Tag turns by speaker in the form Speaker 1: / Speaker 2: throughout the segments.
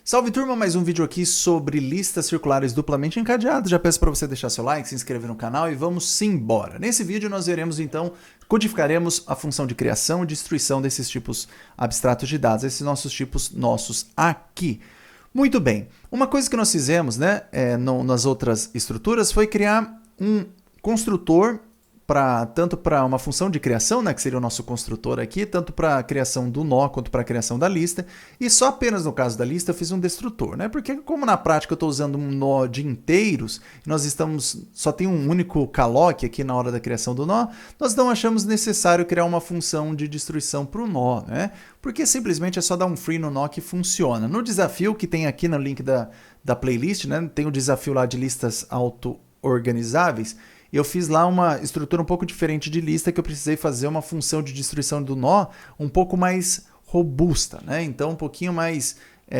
Speaker 1: Salve turma, mais um vídeo aqui sobre listas circulares duplamente encadeadas. Já peço para você deixar seu like, se inscrever no canal e vamos embora. Nesse vídeo nós veremos então, codificaremos a função de criação e destruição desses tipos abstratos de dados, esses nossos tipos nossos aqui. Muito bem, uma coisa que nós fizemos nas outras estruturas foi criar um construtor tanto para uma função de criação, né, que seria o nosso construtor aqui, tanto para a criação do nó quanto para a criação da lista, e só apenas no caso da lista eu fiz um destrutor, né, porque como na prática eu estou usando um nó de inteiros, só tem um único calloc aqui na hora da criação do nó, nós não achamos necessário criar uma função de destruição para o nó, né, porque simplesmente é só dar um free no nó que funciona. No desafio que tem aqui no link da playlist, né, tem o desafio lá de listas auto-organizáveis, eu fiz lá uma estrutura um pouco diferente de lista que eu precisei fazer uma função de destruição do nó um pouco mais robusta, né? Então um pouquinho mais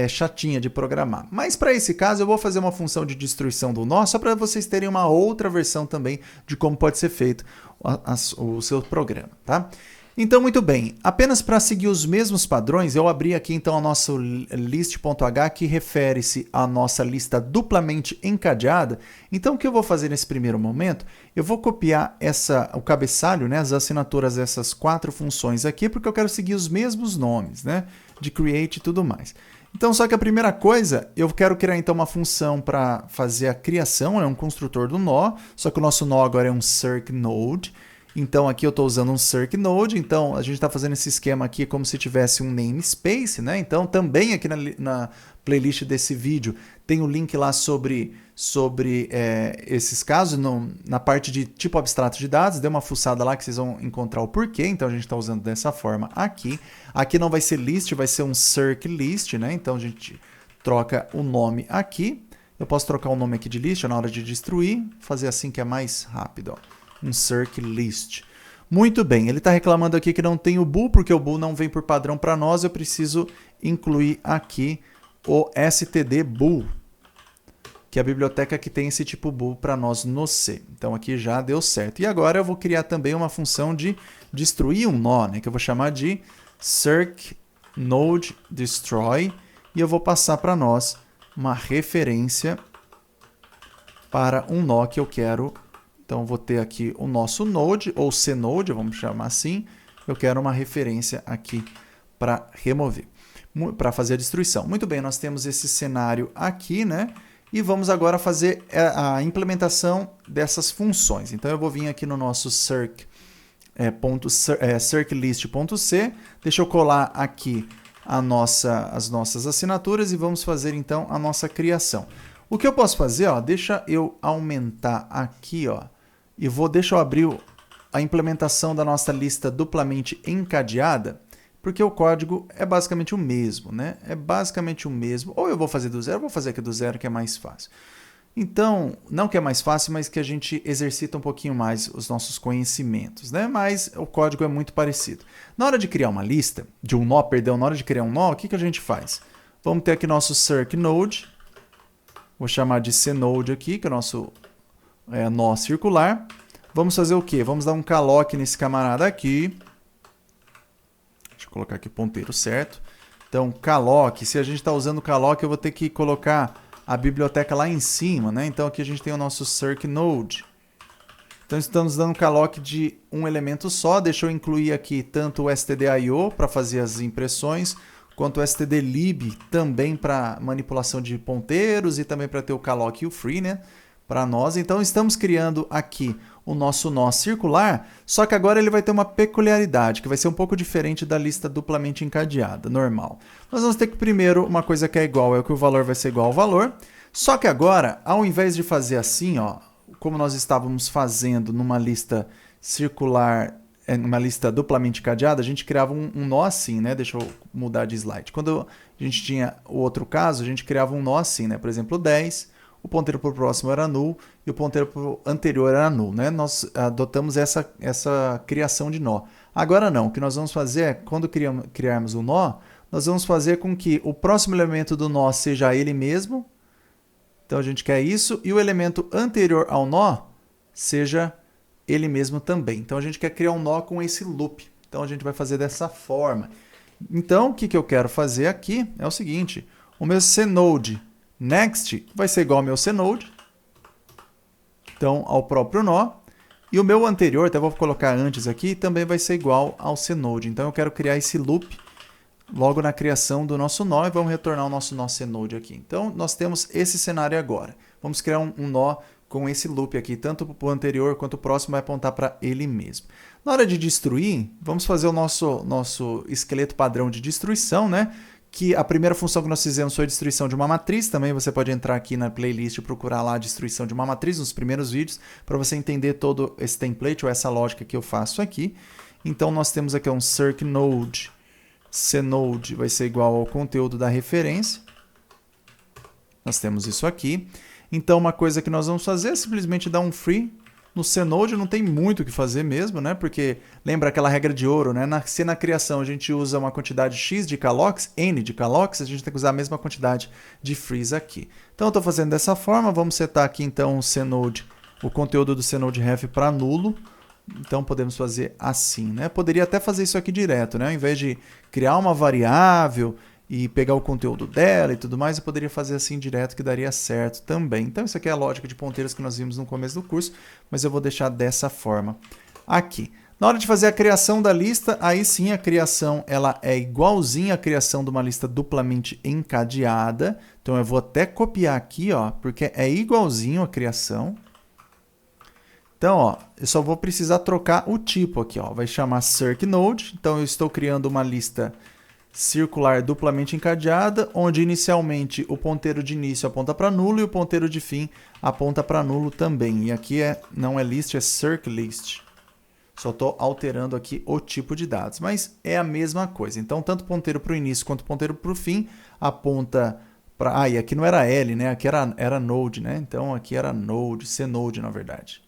Speaker 1: chatinha de programar. Mas para esse caso eu vou fazer uma função de destruição do nó só para vocês terem uma outra versão também de como pode ser feito o seu programa, tá? Então, muito bem, apenas para seguir os mesmos padrões, eu abri aqui então a nossa list.h que refere-se à nossa lista duplamente encadeada. Então, o que eu vou fazer nesse primeiro momento? Eu vou copiar o cabeçalho, né, as assinaturas dessas 4 funções aqui, porque eu quero seguir os mesmos nomes, né, de create e tudo mais. Então, só que a primeira coisa, eu quero criar então uma função para fazer a criação, é um construtor do nó, só que o nosso nó agora é um circNode. Então aqui eu estou usando um circNode, então a gente está fazendo esse esquema aqui como se tivesse um namespace, né? Então também aqui na playlist desse vídeo tem o link lá sobre esses casos, na parte de tipo abstrato de dados, dê uma fuçada lá que vocês vão encontrar o porquê, então a gente está usando dessa forma aqui. Aqui não vai ser list, vai ser um circlist, né? Então a gente troca o nome aqui, eu posso trocar o nome aqui de list na hora de destruir, fazer assim que é mais rápido, ó. Um circlist. Muito bem, ele está reclamando aqui que não tem o bool, porque o bool não vem por padrão para nós, eu preciso incluir aqui o std_bool, que é a biblioteca que tem esse tipo bool para nós no C. Então aqui já deu certo. E agora eu vou criar também uma função de destruir um nó, né, que eu vou chamar de circNodeDestroy, e eu vou passar para nós uma referência para um nó que eu quero. Então, vou ter aqui o nosso node, ou cnode, vamos chamar assim. Eu quero uma referência aqui para remover, para fazer a destruição. Muito bem, nós temos esse cenário aqui, né? E vamos agora fazer a implementação dessas funções. Então, eu vou vir aqui no nosso circlist.c. Deixa eu colar aqui as nossas assinaturas e vamos fazer, então, a nossa criação. O que eu posso fazer, ó, deixa eu aumentar aqui, ó, e deixa eu abrir a implementação da nossa lista duplamente encadeada, porque o código é basicamente o mesmo, né? É basicamente o mesmo. Ou eu vou fazer do zero, ou vou fazer aqui do zero, que é mais fácil. Então, não que é mais fácil, mas que a gente exercita um pouquinho mais os nossos conhecimentos, né? Mas o código é muito parecido. Na hora de criar uma lista, na hora de criar um nó, o que a gente faz? Vamos ter aqui nosso circNode. Vou chamar de cnode aqui, que é o nosso nó circular. Vamos fazer o quê? Vamos dar um calloc nesse camarada aqui. Deixa eu colocar aqui o ponteiro certo. Então, calloc, se a gente está usando calloc, eu vou ter que colocar a biblioteca lá em cima, né? Então, aqui a gente tem o nosso circNode. Então, estamos dando calloc de um elemento só. Deixa eu incluir aqui tanto o stdio para fazer as impressões, quanto o stdlib também para manipulação de ponteiros e também para ter o calloc e o free, né, para nós. Então estamos criando aqui o nosso nó circular, só que agora ele vai ter uma peculiaridade, que vai ser um pouco diferente da lista duplamente encadeada, normal. Nós vamos ter que primeiro uma coisa que é igual, é que o valor vai ser igual ao valor, só que agora, ao invés de fazer assim, ó, como nós estávamos fazendo numa lista circular, numa lista duplamente encadeada, a gente criava um nó assim, né? Deixa eu mudar de slide. Quando a gente tinha o outro caso, a gente criava um nó assim, né? Por exemplo, 10, o ponteiro para o próximo era null e o ponteiro para o anterior era null, né? Nós adotamos essa criação de nó. Agora não, o que nós vamos fazer é, quando criarmos um nó, nós vamos fazer com que o próximo elemento do nó seja ele mesmo. Então a gente quer isso, e o elemento anterior ao nó seja ele mesmo também. Então a gente quer criar um nó com esse loop. Então a gente vai fazer dessa forma. Então o que eu quero fazer aqui é o seguinte: o meu cnode next vai ser igual ao meu cnode, então ao próprio nó, e o meu anterior, até vou colocar antes aqui, também vai ser igual ao cnode. Então eu quero criar esse loop logo na criação do nosso nó e vamos retornar o nosso nó cnode aqui. Então nós temos esse cenário agora. Vamos criar um nó com esse loop aqui, tanto o anterior quanto o próximo vai apontar para ele mesmo. Na hora de destruir, vamos fazer o nosso esqueleto padrão de destruição, né? Que a primeira função que nós fizemos foi a destruição de uma matriz. Também você pode entrar aqui na playlist e procurar lá a destruição de uma matriz nos primeiros vídeos, para você entender todo esse template ou essa lógica que eu faço aqui. Então nós temos aqui um circnode, cnode vai ser igual ao conteúdo da referência. Nós temos isso aqui. Então uma coisa que nós vamos fazer é simplesmente dar um free. No cnode não tem muito o que fazer mesmo, né? Porque lembra aquela regra de ouro, né? Se na criação a gente usa uma quantidade x de callocs, n de callocs, a gente tem que usar a mesma quantidade de frees aqui. Então eu estou fazendo dessa forma, vamos setar aqui então o conteúdo do cnode_ref para nulo. Então podemos fazer assim, né? Poderia até fazer isso aqui direto, né? Ao invés de criar uma variável e pegar o conteúdo dela e tudo mais, eu poderia fazer assim direto que daria certo também. Então isso aqui é a lógica de ponteiros que nós vimos no começo do curso, mas eu vou deixar dessa forma aqui. Na hora de fazer a criação da lista, aí sim a criação ela é igualzinha à criação de uma lista duplamente encadeada. Então eu vou até copiar aqui, ó, porque é igualzinho a criação. Então, ó, eu só vou precisar trocar o tipo aqui, ó, vai chamar circnode. Então eu estou criando uma lista circular duplamente encadeada, onde inicialmente o ponteiro de início aponta para nulo e o ponteiro de fim aponta para nulo também. E aqui não é list, é circlist. Só estou alterando aqui o tipo de dados, mas é a mesma coisa. Então, tanto o ponteiro para o início quanto o ponteiro para o fim aponta para... Ah, e aqui não era L, né? Aqui era node, né? Então, aqui era node, cnode, na verdade.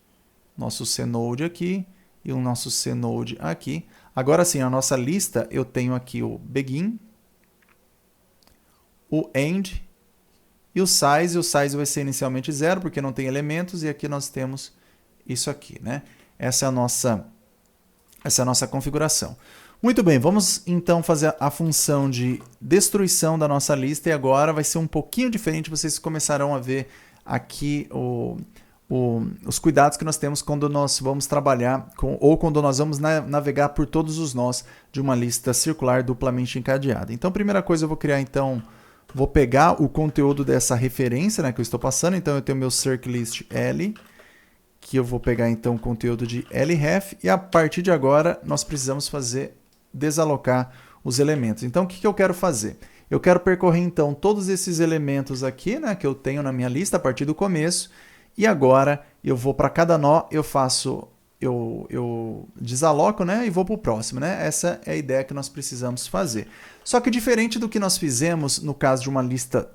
Speaker 1: Nosso cnode aqui e o nosso cnode aqui. Agora sim, a nossa lista, eu tenho aqui o begin, o end e o size. O size vai ser inicialmente 0, porque não tem elementos, e aqui nós temos isso aqui, né? Essa é a nossa configuração. Muito bem, vamos então fazer a função de destruição da nossa lista, e agora vai ser um pouquinho diferente, vocês começarão a ver aqui os cuidados que nós temos quando nós vamos trabalhar ou quando nós vamos navegar por todos os nós de uma lista circular duplamente encadeada. Então, a primeira coisa eu vou criar, então, vou pegar o conteúdo dessa referência, né, que eu estou passando. Então, eu tenho meu circlist L, que eu vou pegar, então, o conteúdo de LREF, e a partir de agora nós precisamos desalocar os elementos. Então, o que eu quero fazer? Eu quero percorrer, então, todos esses elementos aqui, né, que eu tenho na minha lista a partir do começo. E agora eu vou para cada nó, eu desaloco, né, e vou para o próximo, né? Essa é a ideia que nós precisamos fazer. Só que diferente do que nós fizemos no caso de uma lista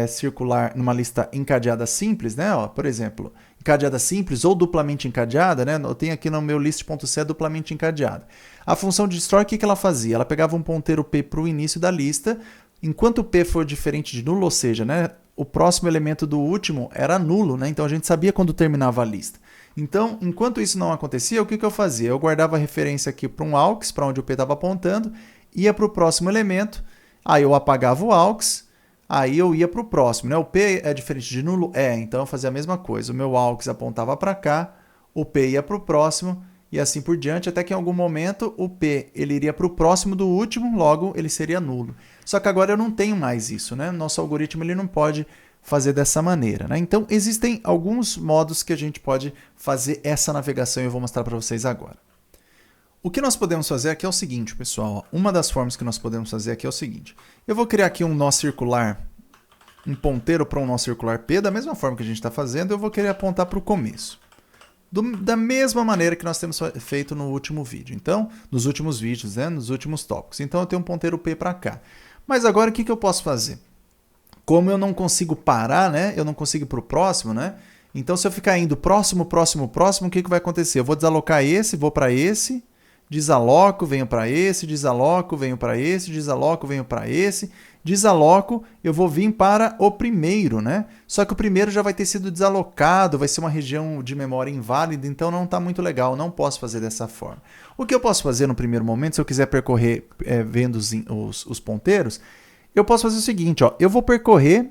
Speaker 1: circular, numa lista encadeada simples, né? Ó, por exemplo, encadeada simples ou duplamente encadeada, né? Eu tenho aqui no meu list.c duplamente encadeada. A função de destroy, o que ela fazia? Ela pegava um ponteiro p para o início da lista, enquanto o p for diferente de nulo, ou seja, né, o próximo elemento do último era nulo, né? Então a gente sabia quando terminava a lista. Então, enquanto isso não acontecia, o que eu fazia? Eu guardava a referência aqui para um aux, para onde o p estava apontando, ia para o próximo elemento, aí eu apagava o aux, aí eu ia para o próximo, né? O p é diferente de nulo? É, então eu fazia a mesma coisa. O meu aux apontava para cá, o p ia para o próximo, e assim por diante, até que em algum momento o p ele iria para o próximo do último, logo ele seria nulo. Só que agora eu não tenho mais isso, né? Nosso algoritmo ele não pode fazer dessa maneira, né? Então existem alguns modos que a gente pode fazer essa navegação e eu vou mostrar para vocês agora. O que nós podemos fazer aqui é o seguinte, pessoal. Uma das formas que nós podemos fazer aqui é o seguinte. Eu vou criar aqui um nó circular, um ponteiro para um nó circular P, da mesma forma que a gente está fazendo, eu vou querer apontar para o começo. Da mesma maneira que nós temos feito no último vídeo. Então, nos últimos vídeos, né? Nos últimos tópicos. Então eu tenho um ponteiro P para cá. Mas agora o que eu posso fazer? Como eu não consigo parar, né? Eu não consigo ir para o próximo, né? Então se eu ficar indo próximo, próximo, próximo, o que vai acontecer? Eu vou desalocar esse, vou para esse, desaloco, venho para esse, desaloco, venho para esse, desaloco, venho para esse, desaloco, eu vou vir para o primeiro, né? Só que o primeiro já vai ter sido desalocado, vai ser uma região de memória inválida, então não está muito legal, não posso fazer dessa forma. O que eu posso fazer no primeiro momento, se eu quiser percorrer vendo os ponteiros, eu posso fazer o seguinte, ó, eu vou percorrer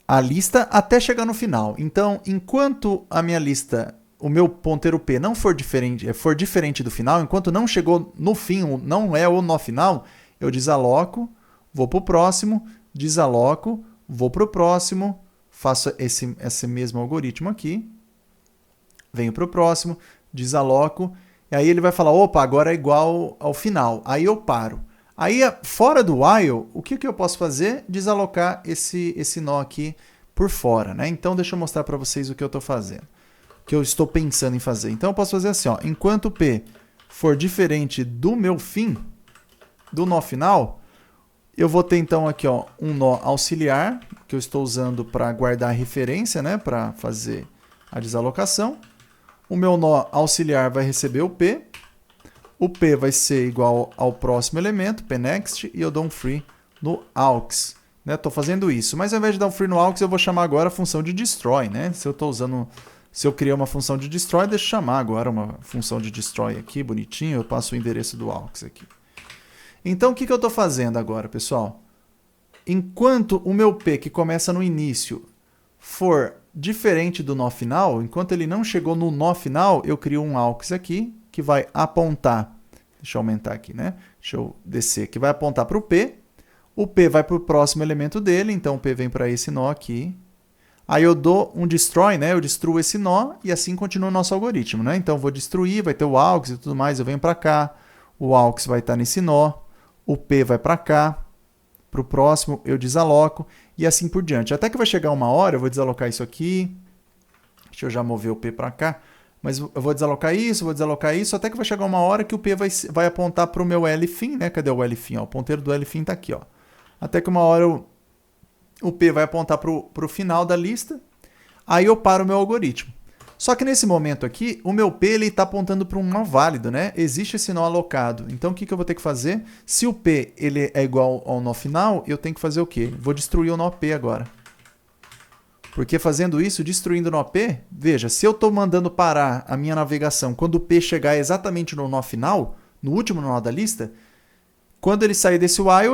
Speaker 1: a lista até chegar no final. Então, enquanto a minha lista, o meu ponteiro P não for diferente do final, enquanto não chegou no fim, não é o nó final, eu desaloco, vou para o próximo, desaloco, vou para o próximo, faço esse mesmo algoritmo aqui, venho para o próximo, desaloco, e aí ele vai falar, opa, agora é igual ao final. Aí eu paro. Aí, fora do while, o que eu posso fazer? Desalocar esse nó aqui por fora, né? Então, deixa eu mostrar para vocês o que eu estou fazendo. O que eu estou pensando em fazer. Então, eu posso fazer assim, ó. Enquanto o P for diferente do meu fim, do nó final, eu vou ter, então, aqui, ó, um nó auxiliar, que eu estou usando para guardar a referência, né? Para fazer a desalocação. O meu nó auxiliar vai receber o P. O P vai ser igual ao próximo elemento, pNext, e eu dou um free no aux. Estou fazendo isso, mas ao invés de dar um free no aux, eu vou chamar agora a função de destroy. Né? Se eu criar uma função de destroy, deixa eu chamar agora uma função de destroy aqui, bonitinho, eu passo o endereço do aux aqui. Então, o que eu estou fazendo agora, pessoal? Enquanto o meu P, que começa no início, for diferente do nó final, enquanto ele não chegou no nó final, eu crio um aux aqui, que vai apontar, deixa eu aumentar aqui, né? Deixa eu descer, que vai apontar para o P vai para o próximo elemento dele, então o P vem para esse nó aqui. Aí eu dou um destroy, né? Eu destruo esse nó e assim continua o nosso algoritmo, né? Então eu vou destruir, vai ter o aux e tudo mais, eu venho para cá, o aux vai estar nesse nó, o P vai para cá, para o próximo eu desaloco e assim por diante. Até que vai chegar uma hora, eu vou desalocar isso aqui, deixa eu já mover o P para cá, mas eu vou desalocar isso, até que vai chegar uma hora que o P vai apontar para o meu L-fim, né? Cadê o L-fim? O ponteiro do L-fim está aqui, ó. Até que uma hora o P vai apontar para o final da lista, aí eu paro o meu algoritmo. Só que nesse momento aqui, o meu P está apontando para um nó válido, né? Existe esse nó alocado. Então, o que eu vou ter que fazer? Se o P ele é igual ao nó final, eu tenho que fazer o quê? Vou destruir o nó P agora. Porque fazendo isso, destruindo o nó P, veja, se eu estou mandando parar a minha navegação quando o P chegar exatamente no nó final, no último nó da lista, quando ele sair desse while,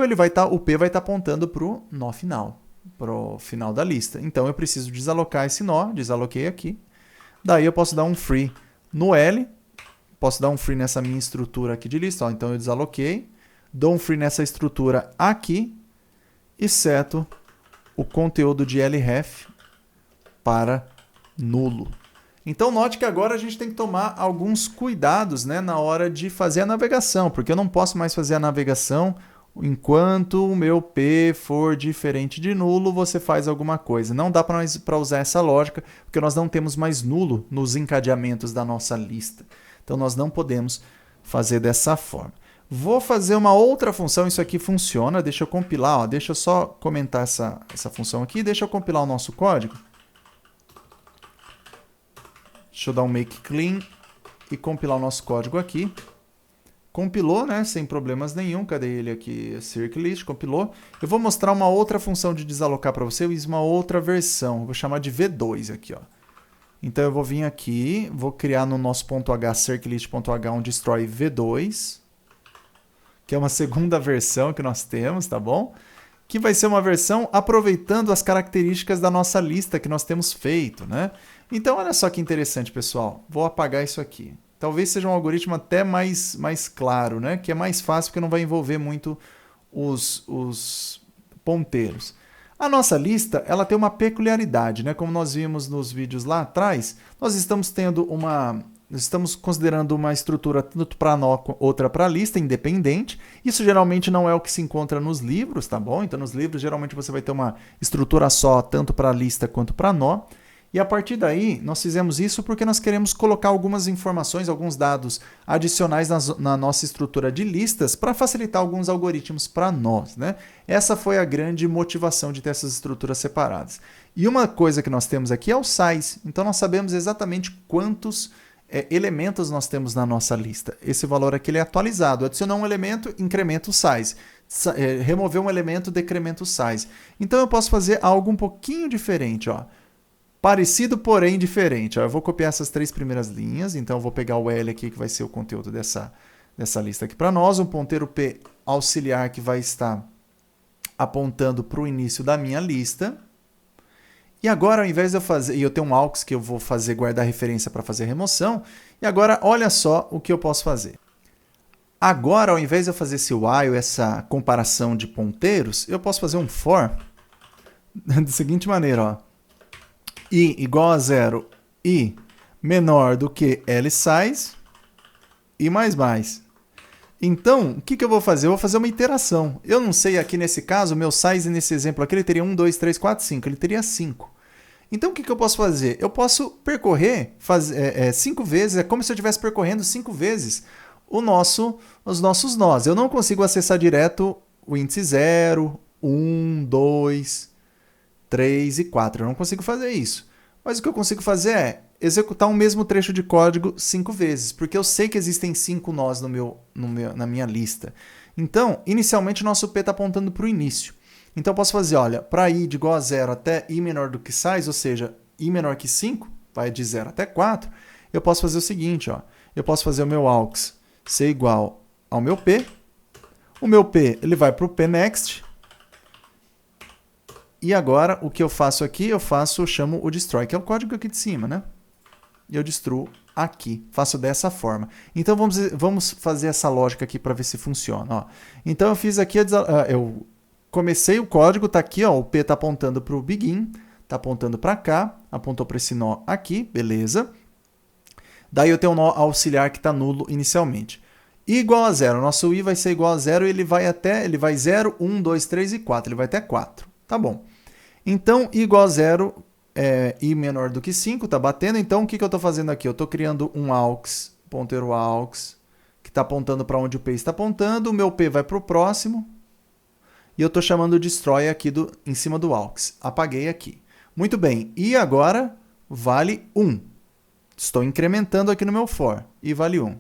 Speaker 1: o P vai estar apontando para o nó final, para o final da lista. Então eu preciso desalocar esse nó, desaloquei aqui. Daí eu posso dar um free no L, posso dar um free nessa minha estrutura aqui de lista. Ó, então eu desaloquei, dou um free nessa estrutura aqui e seto o conteúdo de LREF para nulo. Então note que agora a gente tem que tomar alguns cuidados, né, na hora de fazer a navegação, porque eu não posso mais fazer a navegação enquanto o meu P for diferente de nulo, você faz alguma coisa. Não dá para usar essa lógica, porque nós não temos mais nulo nos encadeamentos da nossa lista. Então nós não podemos fazer dessa forma. Vou fazer uma outra função, isso aqui funciona, deixa eu compilar, ó, deixa eu só comentar essa função aqui, deixa eu compilar o nosso código. Deixa eu dar um make clean e compilar o nosso código aqui. Compilou, né? Sem problemas nenhum. Cadê ele aqui? Circlist, compilou. Eu vou mostrar uma outra função de desalocar para vocês, uma outra versão. Vou chamar de V2 aqui, ó. Então eu vou vir aqui, vou criar no nosso .h, circlist.h, um destroy V2, que é uma segunda versão que nós temos, tá bom? Que vai ser uma versão aproveitando as características da nossa lista que nós temos feito, né? Então, olha só que interessante, pessoal. Vou apagar isso aqui. Talvez seja um algoritmo até mais claro, né? Que é mais fácil porque não vai envolver muito os ponteiros. A nossa lista, ela tem uma peculiaridade, né? Como nós vimos nos vídeos lá atrás, nós estamos considerando uma estrutura tanto para nó, outra para lista, independente. Isso geralmente não é o que se encontra nos livros, tá bom? Então, nos livros, geralmente você vai ter uma estrutura só, tanto para lista quanto para nó. E a partir daí, nós fizemos isso porque nós queremos colocar algumas informações, alguns dados adicionais na nossa estrutura de listas para facilitar alguns algoritmos para nós, né? Essa foi a grande motivação de ter essas estruturas separadas. E uma coisa que nós temos aqui é o size. Então, nós sabemos exatamente quantos elementos nós temos na nossa lista. Esse valor aqui ele é atualizado. Adicionar um elemento, incrementa o size. Remover um elemento, decrementa o size. Então, eu posso fazer algo um pouquinho diferente, ó. Parecido, porém diferente. Eu vou copiar essas 3 primeiras linhas, então eu vou pegar o L aqui, que vai ser o conteúdo dessa lista aqui para nós, um ponteiro P auxiliar que vai estar apontando para o início da minha lista. E agora, ao invés de eu fazer... E eu tenho um AUX que eu vou fazer guardar referência para fazer remoção. E agora, olha só o que eu posso fazer. Agora, ao invés de eu fazer esse while, essa comparação de ponteiros, eu posso fazer um for da seguinte maneira, ó. I igual a 0, I menor do que L_size, I mais. Então, o que eu vou fazer? Eu vou fazer uma iteração. Eu não sei aqui nesse caso, o meu size nesse exemplo aqui, ele teria 1, 2, 3, 4, 5. Ele teria 5. Então, o que eu posso fazer? Eu posso percorrer 5 vezes, é como se eu estivesse percorrendo 5 vezes os nossos nós. Eu não consigo acessar direto o índice 0, 1, 2, 3 e 4. Eu não consigo fazer isso. Mas o que eu consigo fazer é executar o mesmo trecho de código 5 vezes, porque eu sei que existem 5 nós na minha lista. Então, inicialmente, o nosso P está apontando para o início. Então, eu posso fazer, olha, para I de igual a 0 até I menor do que size, ou seja, I menor que 5, vai de 0 até 4, eu posso fazer o seguinte, ó, eu posso fazer o meu AUX ser igual ao meu P, o meu P ele vai para o PNext, e agora o que eu faço aqui, eu chamo o destroy, que é o código aqui de cima, né? E eu destruo aqui, faço dessa forma. Então vamos fazer essa lógica aqui para ver se funciona. Ó. Então eu fiz aqui, eu comecei o código, está aqui, ó, o P está apontando para o begin, está apontando para cá, apontou para esse nó aqui, beleza. Daí eu tenho um nó auxiliar que está nulo inicialmente. I igual a 0, nosso I vai ser igual a 0 e ele vai 0, 1, 2, 3 e 4, ele vai até 4. Tá bom. Então, I igual a 0, I menor do que 5, tá batendo. Então, o que eu estou fazendo aqui? Eu estou criando um AUX, ponteiro AUX, que está apontando para onde o P está apontando. O meu P vai para o próximo. E eu estou chamando o destroy aqui em cima do AUX. Apaguei aqui. Muito bem. E agora vale 1. Estou incrementando aqui no meu for. E vale 1.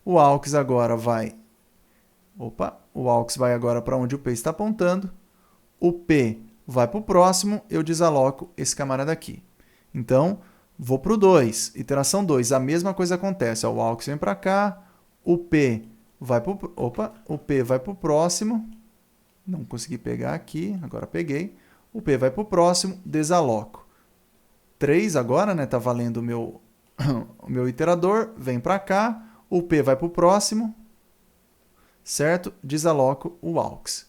Speaker 1: O AUX agora vai... O AUX vai agora para onde o P está apontando. O P vai para o próximo, eu desaloco esse camarada aqui. Então, vou para o 2, iteração 2, a mesma coisa acontece. O AUX vem para cá, o P vai para o próximo, não consegui pegar aqui, agora peguei. O P vai para o próximo, desaloco. 3 agora, né, tá valendo o meu iterador, vem para cá, o P vai para o próximo, certo? Desaloco o AUX.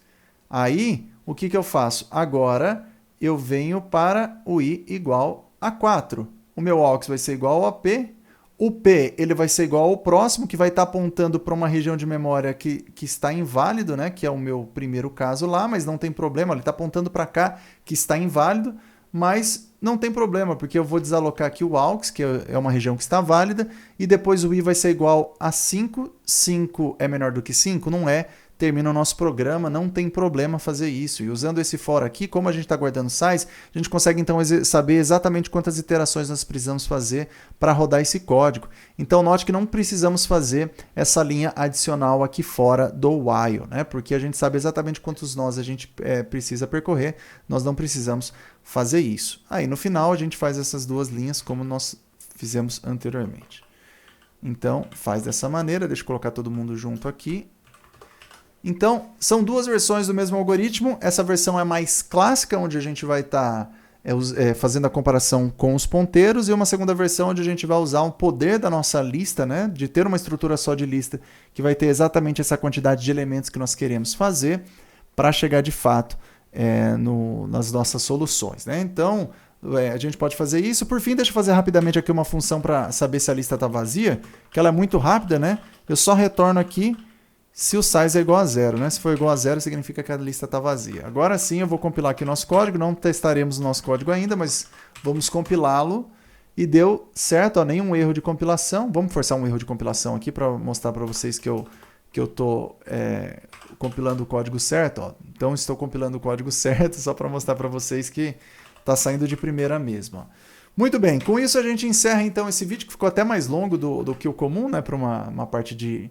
Speaker 1: Aí, o que eu faço? Agora, eu venho para o I igual a 4. O meu AUX vai ser igual a P. O P ele vai ser igual ao próximo, que vai estar apontando para uma região de memória que está inválido, né? Que é o meu primeiro caso lá, mas não tem problema. Ele está apontando para cá, que está inválido, mas não tem problema, porque eu vou desalocar aqui o AUX, que é uma região que está válida, e depois o I vai ser igual a 5. 5 é menor do que 5? Não é. Termina o nosso programa, não tem problema fazer isso. E usando esse for aqui, como a gente está guardando size, a gente consegue então saber exatamente quantas iterações nós precisamos fazer para rodar esse código. Então note que não precisamos fazer essa linha adicional aqui fora do while, né? Porque a gente sabe exatamente quantos nós a gente precisa percorrer, nós não precisamos fazer isso. Aí no final a gente faz essas duas linhas como nós fizemos anteriormente. Então faz dessa maneira, deixa eu colocar todo mundo junto aqui. Então, são duas versões do mesmo algoritmo. Essa versão é mais clássica, onde a gente vai estar fazendo a comparação com os ponteiros, e uma segunda versão onde a gente vai usar um poder da nossa lista, né, de ter uma estrutura só de lista, que vai ter exatamente essa quantidade de elementos que nós queremos fazer para chegar de fato nas nossas soluções, né? Então, a gente pode fazer isso. Por fim, deixa eu fazer rapidamente aqui uma função para saber se a lista está vazia, que ela é muito rápida, né? Eu só retorno aqui se o size é igual a 0, né? Se for igual a 0, significa que a lista está vazia. Agora sim, eu vou compilar aqui o nosso código. Não testaremos o nosso código ainda, mas vamos compilá-lo. E deu certo, ó, nenhum erro de compilação. Vamos forçar um erro de compilação aqui para mostrar para vocês que eu estou compilando o código certo. Ó. Então, estou compilando o código certo, só para mostrar para vocês que está saindo de primeira mesmo. Ó. Muito bem, com isso a gente encerra então esse vídeo, que ficou até mais longo do que o comum, né? Para uma parte de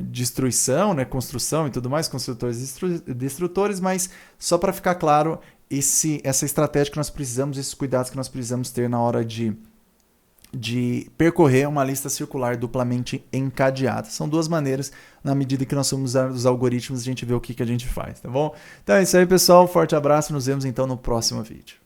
Speaker 1: destruição, né, construção e tudo mais, construtores e destrutores, mas só para ficar claro essa estratégia que nós precisamos, esses cuidados que nós precisamos ter na hora de de percorrer uma lista circular duplamente encadeada. São duas maneiras, na medida que nós vamos usar os algoritmos, a gente vê o que a gente faz, tá bom? Então é isso aí, pessoal. Forte abraço, nos vemos então no próximo vídeo.